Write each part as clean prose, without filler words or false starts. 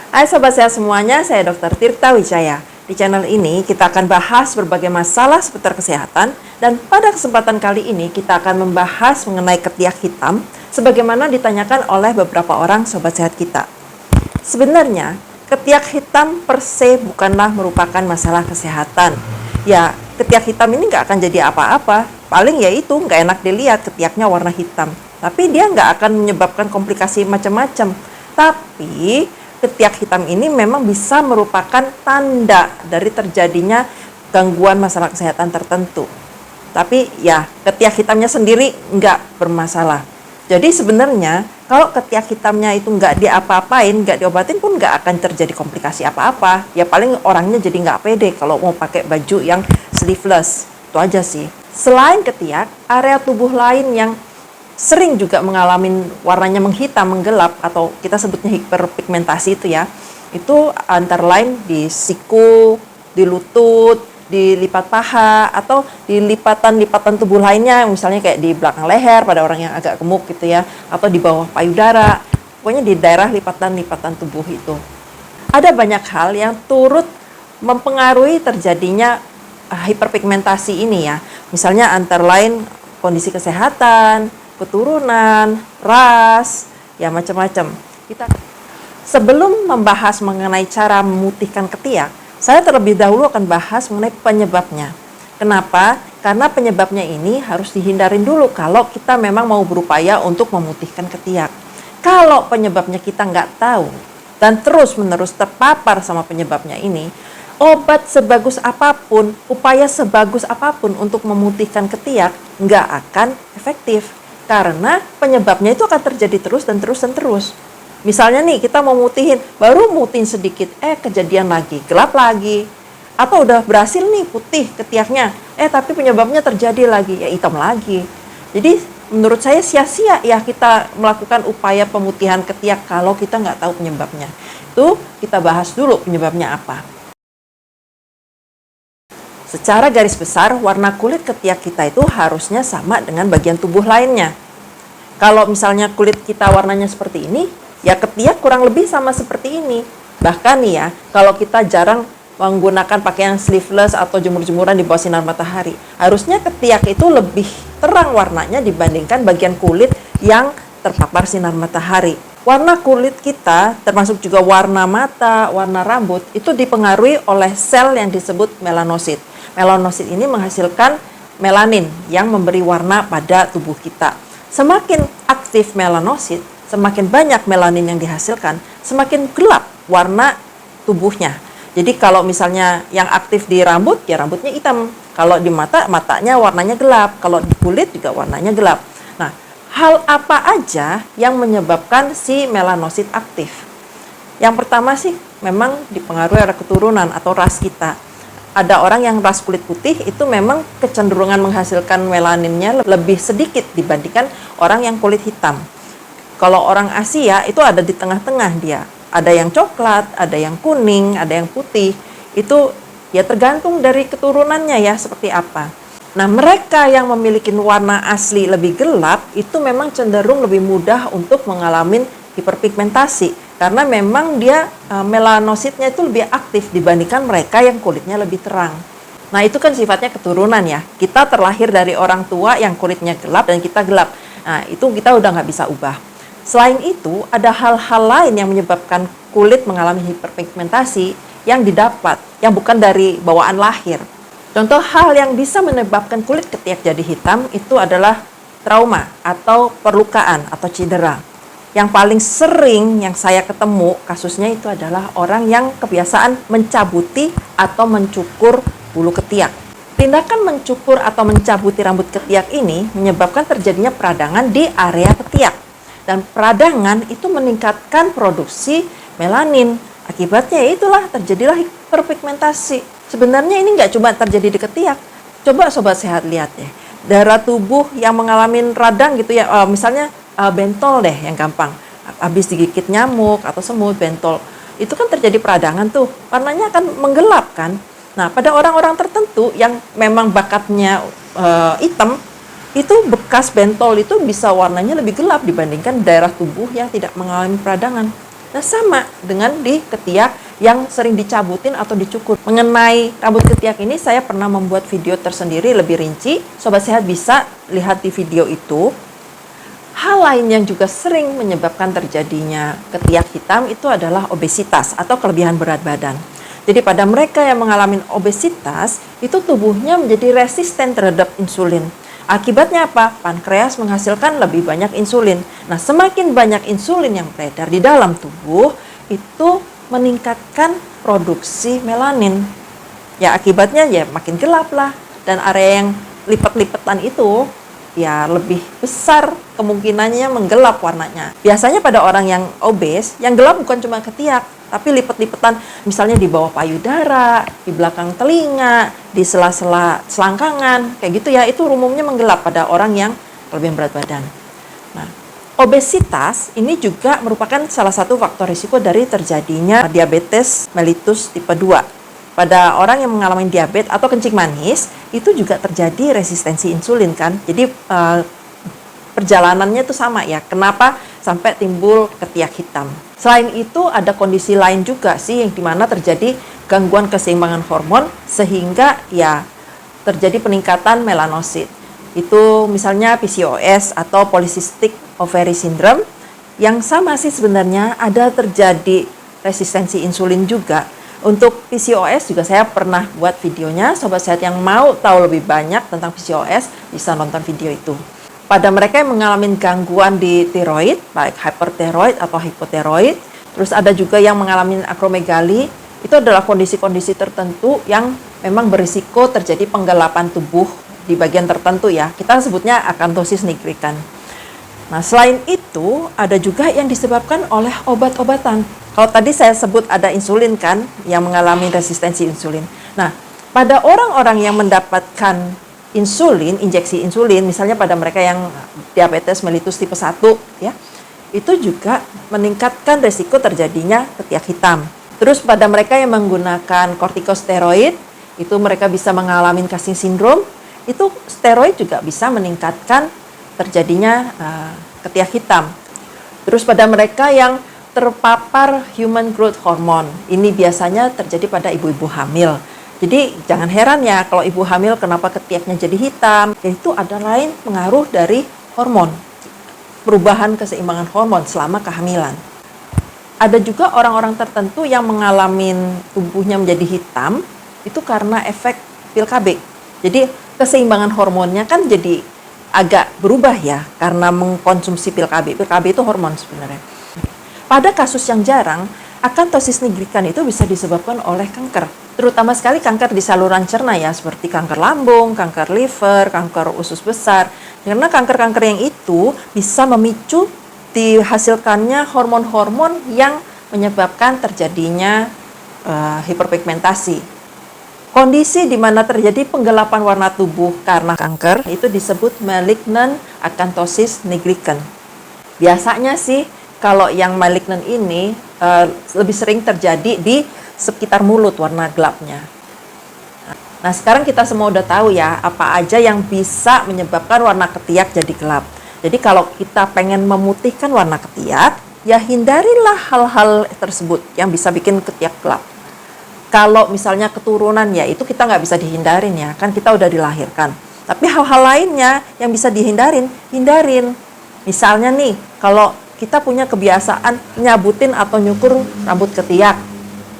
Hai Sobat Sehat semuanya, saya Dr. Tirta Wijaya. Di channel ini kita akan bahas berbagai masalah seputar kesehatan dan pada kesempatan kali ini kita akan membahas mengenai ketiak hitam sebagaimana ditanyakan oleh beberapa orang Sobat Sehat kita. Sebenarnya, ketiak hitam per se bukanlah merupakan masalah kesehatan. Ya, ketiak hitam ini nggak akan jadi apa-apa. Paling ya itu nggak enak dilihat ketiaknya warna hitam. Tapi dia nggak akan menyebabkan komplikasi macam-macam. Tapi ketiak hitam ini memang bisa merupakan tanda dari terjadinya gangguan masalah kesehatan tertentu. Tapi ya, ketiak hitamnya sendiri nggak bermasalah. Jadi sebenarnya kalau ketiak hitamnya itu nggak diapa-apain, nggak diobatin pun nggak akan terjadi komplikasi apa-apa. Ya paling orangnya jadi nggak pede kalau mau pakai baju yang sleeveless. Itu aja sih. Selain ketiak, area tubuh lain yang sering juga mengalami warnanya menghitam, menggelap, atau kita sebutnya hiperpigmentasi itu ya. Itu antara lain di siku, di lutut, di lipat paha, atau di lipatan-lipatan tubuh lainnya, misalnya kayak di belakang leher pada orang yang agak gemuk gitu ya, atau di bawah payudara, pokoknya di daerah lipatan-lipatan tubuh itu. Ada banyak hal yang turut mempengaruhi terjadinya hiperpigmentasi ini ya, misalnya antara lain kondisi kesehatan, keturunan, ras, ya macam-macam. Sebelum membahas mengenai cara memutihkan ketiak, saya terlebih dahulu akan bahas mengenai penyebabnya. Kenapa? Karena penyebabnya ini harus dihindarin dulu kalau kita memang mau berupaya untuk memutihkan ketiak. Kalau penyebabnya kita nggak tahu dan terus-menerus terpapar sama penyebabnya ini, obat sebagus apapun, upaya sebagus apapun untuk memutihkan ketiak nggak akan efektif. Karena penyebabnya itu akan terjadi terus dan terus dan terus. Misalnya nih, kita mau mutihin, baru mutihin sedikit, kejadian lagi, gelap lagi. Atau udah berhasil nih putih ketiaknya, tapi penyebabnya terjadi lagi, ya hitam lagi. Jadi menurut saya sia-sia ya kita melakukan upaya pemutihan ketiak kalau kita nggak tahu penyebabnya. Itu kita bahas dulu penyebabnya apa. Secara garis besar, warna kulit ketiak kita itu harusnya sama dengan bagian tubuh lainnya. Kalau misalnya kulit kita warnanya seperti ini, ya ketiak kurang lebih sama seperti ini. Bahkan nih ya, kalau kita jarang menggunakan pakaian sleeveless atau jemur-jemuran di bawah sinar matahari, harusnya ketiak itu lebih terang warnanya dibandingkan bagian kulit yang terpapar sinar matahari. Warna kulit kita, termasuk juga warna mata, warna rambut, itu dipengaruhi oleh sel yang disebut melanosit. Melanosit ini menghasilkan melanin yang memberi warna pada tubuh kita. Semakin aktif melanosit, semakin banyak melanin yang dihasilkan, semakin gelap warna tubuhnya. Jadi kalau misalnya yang aktif di rambut, ya rambutnya hitam. Kalau di mata, matanya warnanya gelap. Kalau di kulit juga warnanya gelap. Nah, hal apa aja yang menyebabkan si melanosit aktif? Yang pertama sih memang dipengaruhi oleh keturunan atau ras kita. Ada orang yang ras kulit putih itu memang kecenderungan menghasilkan melaninnya lebih sedikit dibandingkan orang yang kulit hitam. Kalau orang Asia itu ada di tengah-tengah dia. Ada yang coklat, ada yang kuning, ada yang putih. Itu ya tergantung dari keturunannya ya seperti apa. Nah, mereka yang memiliki warna asli lebih gelap itu memang cenderung lebih mudah untuk mengalami hiperpigmentasi. Karena memang dia melanositnya itu lebih aktif dibandingkan mereka yang kulitnya lebih terang. Nah itu kan sifatnya keturunan ya. Kita terlahir dari orang tua yang kulitnya gelap dan kita gelap. Nah itu kita udah nggak bisa ubah. Selain itu ada hal-hal lain yang menyebabkan kulit mengalami hiperpigmentasi yang didapat, yang bukan dari bawaan lahir. Contoh hal yang bisa menyebabkan kulit ketiak jadi hitam itu adalah trauma atau perlukaan atau cedera. Yang paling sering yang saya ketemu kasusnya itu adalah orang yang kebiasaan mencabuti atau mencukur bulu ketiak. Tindakan mencukur atau mencabuti rambut ketiak ini menyebabkan terjadinya peradangan di area ketiak. Dan peradangan itu meningkatkan produksi melanin. Akibatnya itulah terjadilah hiperpigmentasi. Sebenarnya ini nggak cuma terjadi di ketiak. Coba Sobat Sehat lihat ya. Daerah tubuh yang mengalami radang gitu ya, misalnya bentol deh yang gampang, habis digigit nyamuk atau semut, bentol itu kan terjadi peradangan tuh, warnanya akan menggelap kan. Nah pada orang-orang tertentu yang memang bakatnya hitam, itu bekas bentol itu bisa warnanya lebih gelap dibandingkan daerah tubuh yang tidak mengalami peradangan. Nah, sama dengan di ketiak yang sering dicabutin atau dicukur. Mengenai rambut ketiak ini, saya pernah membuat video tersendiri lebih rinci. Sobat Sehat bisa lihat di video itu. Hal lain yang juga sering menyebabkan terjadinya ketiak hitam itu adalah obesitas atau kelebihan berat badan. Jadi pada mereka yang mengalami obesitas, itu tubuhnya menjadi resisten terhadap insulin. Akibatnya apa? Pankreas menghasilkan lebih banyak insulin. Nah, semakin banyak insulin yang beredar di dalam tubuh, itu meningkatkan produksi melanin. Ya, akibatnya ya makin gelap lah. Dan area yang lipat-lipatan itu ya lebih besar kemungkinannya menggelap warnanya. Biasanya pada orang yang obes, yang gelap bukan cuma ketiak, tapi lipat-lipatan misalnya di bawah payudara, di belakang telinga, di sela-sela selangkangan, kayak gitu ya, itu umumnya menggelap pada orang yang kelebihan berat badan. Nah, obesitas ini juga merupakan salah satu faktor risiko dari terjadinya diabetes mellitus tipe 2. Pada orang yang mengalami diabetes atau kencing manis, itu juga terjadi resistensi insulin kan. Jadi perjalanannya itu sama ya. Kenapa sampai timbul ketiak hitam? Selain itu ada kondisi lain juga sih yang dimana terjadi gangguan keseimbangan hormon sehingga ya terjadi peningkatan melanosit. Itu misalnya PCOS atau polycystic ovary syndrome yang sama sih sebenarnya ada terjadi resistensi insulin juga. Untuk PCOS juga saya pernah buat videonya. Sobat Sehat yang mau tahu lebih banyak tentang PCOS bisa nonton video itu. Pada mereka yang mengalami gangguan di tiroid, baik hypertiroid atau hipotiroid, terus ada juga yang mengalami akromegali, itu adalah kondisi-kondisi tertentu yang memang berisiko terjadi penggelapan tubuh di bagian tertentu ya. Kita sebutnya akantosis nigricans. Nah, selain itu ada juga yang disebabkan oleh obat-obatan. Kalau tadi saya sebut ada insulin kan, yang mengalami resistensi insulin. Nah, pada orang-orang yang mendapatkan insulin, injeksi insulin, misalnya pada mereka yang diabetes mellitus tipe 1, ya, itu juga meningkatkan resiko terjadinya ketiak hitam. Terus pada mereka yang menggunakan kortikosteroid, itu mereka bisa mengalami Cushing syndrome, itu steroid juga bisa meningkatkan terjadinya ketiak hitam. Terus pada mereka yang terpapar human growth hormone, ini biasanya terjadi pada ibu-ibu hamil. Jadi jangan heran ya kalau ibu hamil kenapa ketiaknya jadi hitam, yaitu ada lain pengaruh dari hormon, perubahan keseimbangan hormon selama kehamilan. Ada juga orang-orang tertentu yang mengalami tubuhnya menjadi hitam, itu karena efek pil KB. Jadi keseimbangan hormonnya kan jadi agak berubah ya karena mengkonsumsi pil KB. Pil KB itu hormon sebenarnya. Pada kasus yang jarang, akantosis nigricans itu bisa disebabkan oleh kanker. Terutama sekali kanker di saluran cerna ya, seperti kanker lambung, kanker liver, kanker usus besar. Karena kanker-kanker yang itu bisa memicu dihasilkannya hormon-hormon yang menyebabkan terjadinya hiperpigmentasi. Kondisi di mana terjadi penggelapan warna tubuh karena kanker itu disebut malignant acanthosis nigricans. Biasanya sih kalau yang malignant ini lebih sering terjadi di sekitar mulut warna gelapnya. Nah, sekarang kita semua udah tahu ya apa aja yang bisa menyebabkan warna ketiak jadi gelap. Jadi kalau kita pengen memutihkan warna ketiak, ya hindarilah hal-hal tersebut yang bisa bikin ketiak gelap. Kalau misalnya keturunan ya itu kita nggak bisa dihindarin ya, kan kita udah dilahirkan. Tapi hal-hal lainnya yang bisa dihindarin, hindarin. Misalnya nih, kalau kita punya kebiasaan nyabutin atau nyukur rambut ketiak.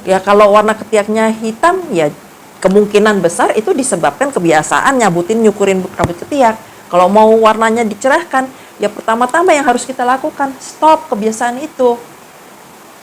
Ya kalau warna ketiaknya hitam, ya kemungkinan besar itu disebabkan kebiasaan nyabutin nyukurin rambut ketiak. Kalau mau warnanya dicerahkan, ya pertama-tama yang harus kita lakukan, stop kebiasaan itu.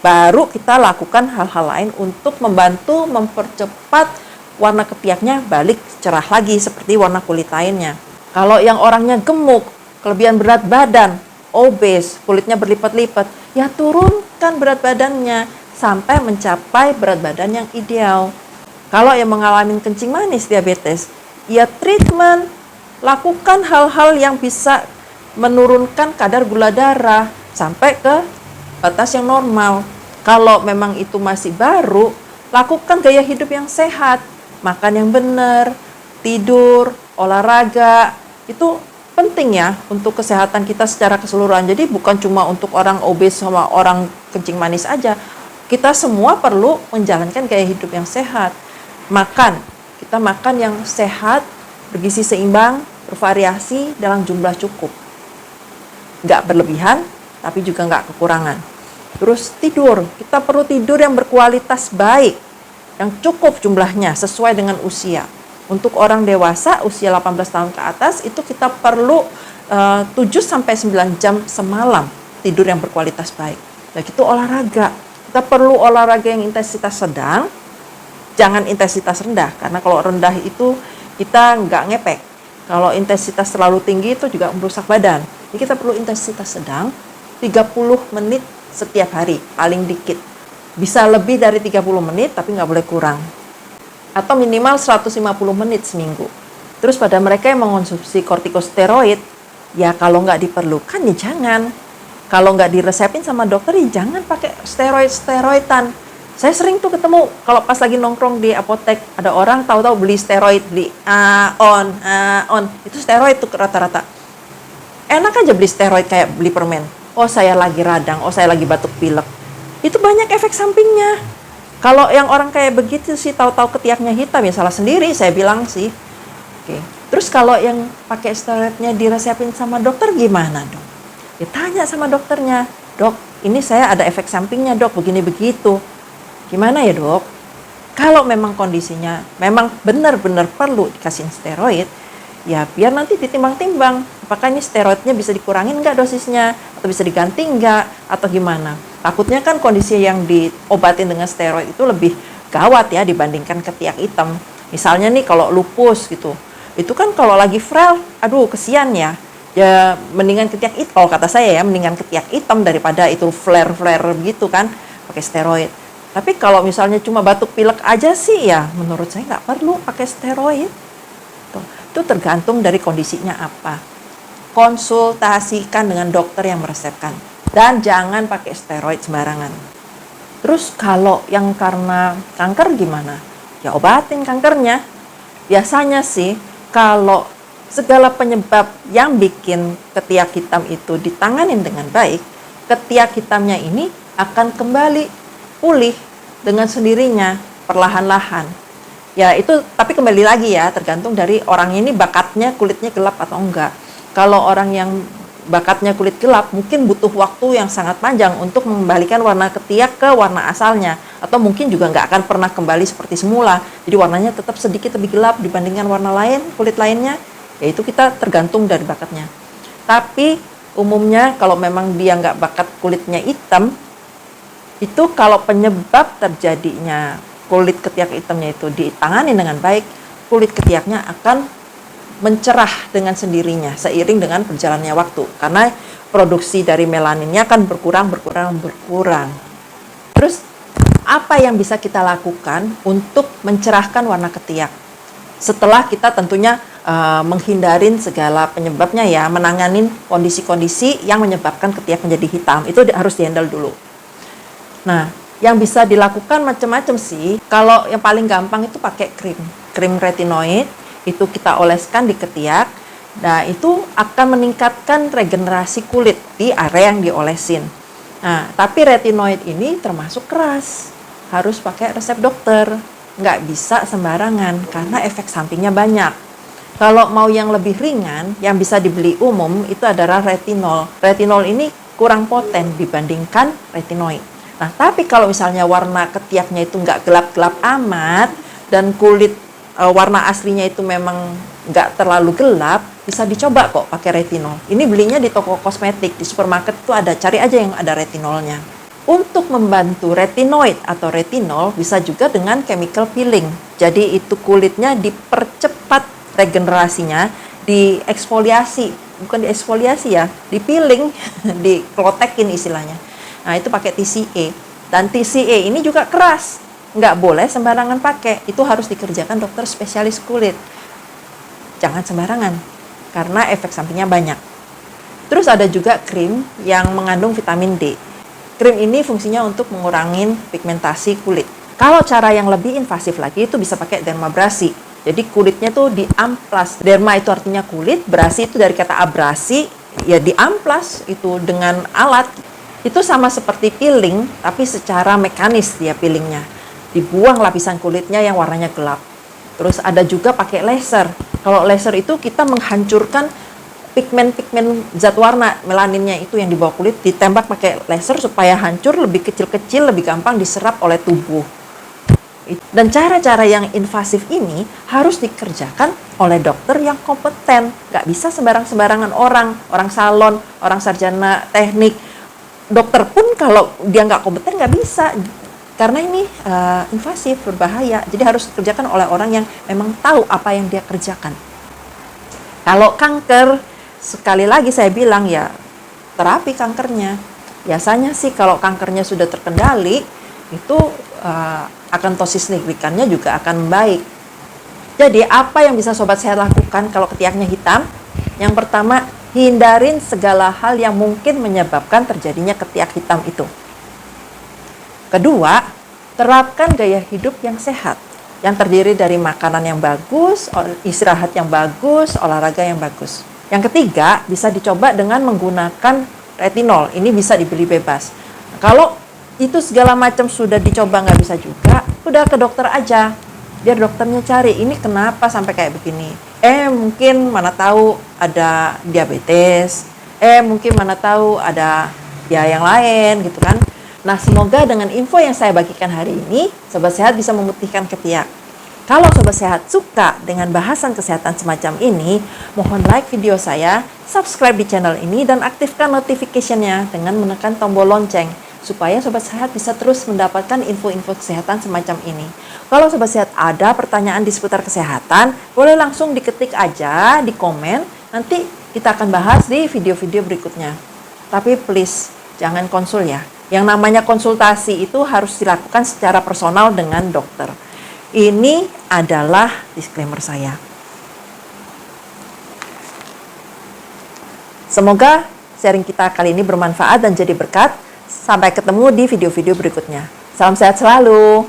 Baru kita lakukan hal-hal lain untuk membantu mempercepat warna ketiaknya balik cerah lagi seperti warna kulit lainnya. Kalau yang orangnya gemuk, kelebihan berat badan, obes, kulitnya berlipat-lipat, ya turunkan berat badannya sampai mencapai berat badan yang ideal. Kalau yang mengalami kencing manis diabetes, ya treatment, lakukan hal-hal yang bisa menurunkan kadar gula darah sampai ke batas yang normal. Kalau memang itu masih baru, lakukan gaya hidup yang sehat, makan yang benar, tidur, olahraga, itu penting ya untuk kesehatan kita secara keseluruhan. Jadi bukan cuma untuk orang obes sama orang kencing manis aja. Kita semua perlu menjalankan gaya hidup yang sehat. Kita makan yang sehat, bergizi seimbang, bervariasi dalam jumlah cukup. Nggak berlebihan, tapi juga nggak kekurangan. Terus tidur, kita perlu tidur yang berkualitas baik, yang cukup jumlahnya sesuai dengan usia. Untuk orang dewasa usia 18 tahun ke atas itu kita perlu 7-9 jam semalam tidur yang berkualitas baik. Nah, itu olahraga. Kita perlu olahraga yang intensitas sedang, jangan intensitas rendah. Karena kalau rendah itu kita nggak ngepek. Kalau intensitas terlalu tinggi itu juga merusak badan. Jadi kita perlu intensitas sedang, 30 menit setiap hari, paling dikit. Bisa lebih dari 30 menit, tapi nggak boleh kurang. Atau minimal 150 menit seminggu. Terus pada mereka yang mengonsumsi kortikosteroid, ya kalau nggak diperlukan ya jangan. Kalau nggak diresepin sama dokter ya jangan pakai steroidan. Saya sering tuh ketemu kalau pas lagi nongkrong di apotek, ada orang tahu-tahu beli steroid, beli on. Itu steroid tuh rata-rata. Enak aja beli steroid kayak beli permen. Oh saya lagi radang, oh saya lagi batuk pilek. Itu banyak efek sampingnya. Kalau yang orang kayak begitu sih tahu-tahu ketiaknya hitam ya salah sendiri, saya bilang sih. Oke. Terus kalau yang pakai steroidnya diresepin sama dokter gimana dong? Ya tanya sama dokternya, dok ini saya ada efek sampingnya dok, begini begitu. Gimana ya dok? Kalau memang kondisinya memang benar-benar perlu dikasih steroid, ya biar nanti ditimbang-timbang. Apakah ini steroidnya bisa dikurangin nggak dosisnya? Atau bisa diganti nggak? Atau gimana? Takutnya kan kondisi yang diobatin dengan steroid itu lebih gawat ya dibandingkan ketiak hitam. Misalnya nih kalau lupus gitu, itu kan kalau lagi frail, aduh kesian ya. Ya mendingan ketiak hitam, kalau kata saya ya mendingan ketiak hitam daripada itu flare-flare gitu kan, pakai steroid. Tapi kalau misalnya cuma batuk pilek aja sih ya menurut saya nggak perlu pakai steroid. Tuh, itu tergantung dari kondisinya apa. Konsultasikan dengan dokter yang meresepkan. Dan jangan pakai steroid sembarangan. Terus kalau yang karena kanker gimana? Ya obatin kankernya. Biasanya sih kalau segala penyebab yang bikin ketiak hitam itu ditanganin dengan baik, ketiak hitamnya ini akan kembali pulih dengan sendirinya, perlahan-lahan. Ya itu, tapi kembali lagi ya, tergantung dari orang ini bakatnya kulitnya gelap atau enggak. Kalau orang yang bakatnya kulit gelap, mungkin butuh waktu yang sangat panjang untuk mengembalikan warna ketiak ke warna asalnya. Atau mungkin juga nggak akan pernah kembali seperti semula. Jadi warnanya tetap sedikit lebih gelap dibandingkan warna lain, kulit lainnya. Ya itu kita tergantung dari bakatnya. Tapi umumnya kalau memang dia nggak bakat kulitnya hitam, itu kalau penyebab terjadinya kulit ketiak hitamnya itu ditangani dengan baik, kulit ketiaknya akan mencerah dengan sendirinya seiring dengan berjalannya waktu. Karena produksi dari melaninnya akan berkurang. Terus apa yang bisa kita lakukan untuk mencerahkan warna ketiak? Setelah kita tentunya menghindarin segala penyebabnya ya, menanganin kondisi-kondisi yang menyebabkan ketiak menjadi hitam, itu harus dihandle dulu. Nah, yang bisa dilakukan macam-macam sih. Kalau yang paling gampang itu pakai krim retinoid, itu kita oleskan di ketiak. Nah, itu akan meningkatkan regenerasi kulit di area yang diolesin. Nah, tapi retinoid ini termasuk keras, harus pakai resep dokter. Nggak bisa sembarangan karena efek sampingnya banyak. Kalau mau yang lebih ringan, yang bisa dibeli umum itu adalah retinol. Retinol ini kurang poten dibandingkan retinoid. Nah, tapi kalau misalnya warna ketiaknya itu nggak gelap-gelap amat dan kulit warna aslinya itu memang nggak terlalu gelap, bisa dicoba kok pakai retinol. Ini belinya di toko kosmetik, di supermarket itu ada, cari aja yang ada retinolnya. Untuk membantu retinoid atau retinol bisa juga dengan chemical peeling. Jadi itu kulitnya dipercepat regenerasinya, dieksfoliasi, bukan dieksfoliasi ya, dipeeling, diklotekin istilahnya. Nah itu pakai TCA. Dan TCA ini juga keras, nggak boleh sembarangan pakai. Itu harus dikerjakan dokter spesialis kulit. Jangan sembarangan, karena efek sampingnya banyak. Terus ada juga krim yang mengandung vitamin D. Krim ini fungsinya untuk mengurangi pigmentasi kulit. Kalau cara yang lebih invasif lagi itu bisa pakai dermabrasi. Jadi kulitnya tuh diamplas. Derma itu artinya kulit, brasi itu dari kata abrasi, ya diamplas itu dengan alat. Itu sama seperti peeling, tapi secara mekanis dia peelingnya. Dibuang lapisan kulitnya yang warnanya gelap. Terus ada juga pakai laser. Kalau laser itu kita menghancurkan pigmen-pigmen zat warna melaninnya itu yang di bawah kulit, ditembak pakai laser supaya hancur, lebih kecil-kecil, lebih gampang diserap oleh tubuh. Dan cara-cara yang invasif ini harus dikerjakan oleh dokter yang kompeten. Nggak bisa sembarang-sembarangan orang salon, orang sarjana teknik. Dokter pun kalau dia nggak kompeten nggak bisa. Karena ini invasif, berbahaya. Jadi harus dikerjakan oleh orang yang memang tahu apa yang dia kerjakan. Kalau kanker, sekali lagi saya bilang ya, terapi kankernya. Biasanya sih kalau kankernya sudah terkendali, itu akantosis nigroikannya juga akan baik. Jadi apa yang bisa sobat sehat lakukan kalau ketiaknya hitam? Yang pertama, hindarin segala hal yang mungkin menyebabkan terjadinya ketiak hitam itu. Kedua, terapkan gaya hidup yang sehat, yang terdiri dari makanan yang bagus, istirahat yang bagus, olahraga yang bagus. Yang ketiga, bisa dicoba dengan menggunakan retinol. Ini bisa dibeli bebas. Kalau itu segala macam sudah dicoba nggak bisa juga, udah ke dokter aja. Biar dokternya cari, ini kenapa sampai kayak begini. Mungkin mana tahu ada diabetes. Mungkin mana tahu ada ya yang lain gitu kan. Nah, semoga dengan info yang saya bagikan hari ini, Sobat Sehat bisa memutihkan ketiak. Kalau Sobat Sehat suka dengan bahasan kesehatan semacam ini, mohon like video saya, subscribe di channel ini, dan aktifkan notification-nya dengan menekan tombol lonceng, supaya Sobat Sehat bisa terus mendapatkan info-info kesehatan semacam ini. Kalau Sobat Sehat ada pertanyaan di seputar kesehatan, boleh langsung diketik aja di komen, nanti kita akan bahas di video-video berikutnya. Tapi please, jangan konsul ya. Yang namanya konsultasi itu harus dilakukan secara personal dengan dokter. Ini adalah disclaimer saya. Semoga sharing kita kali ini bermanfaat dan jadi berkat. Sampai ketemu di video-video berikutnya. Salam sehat selalu.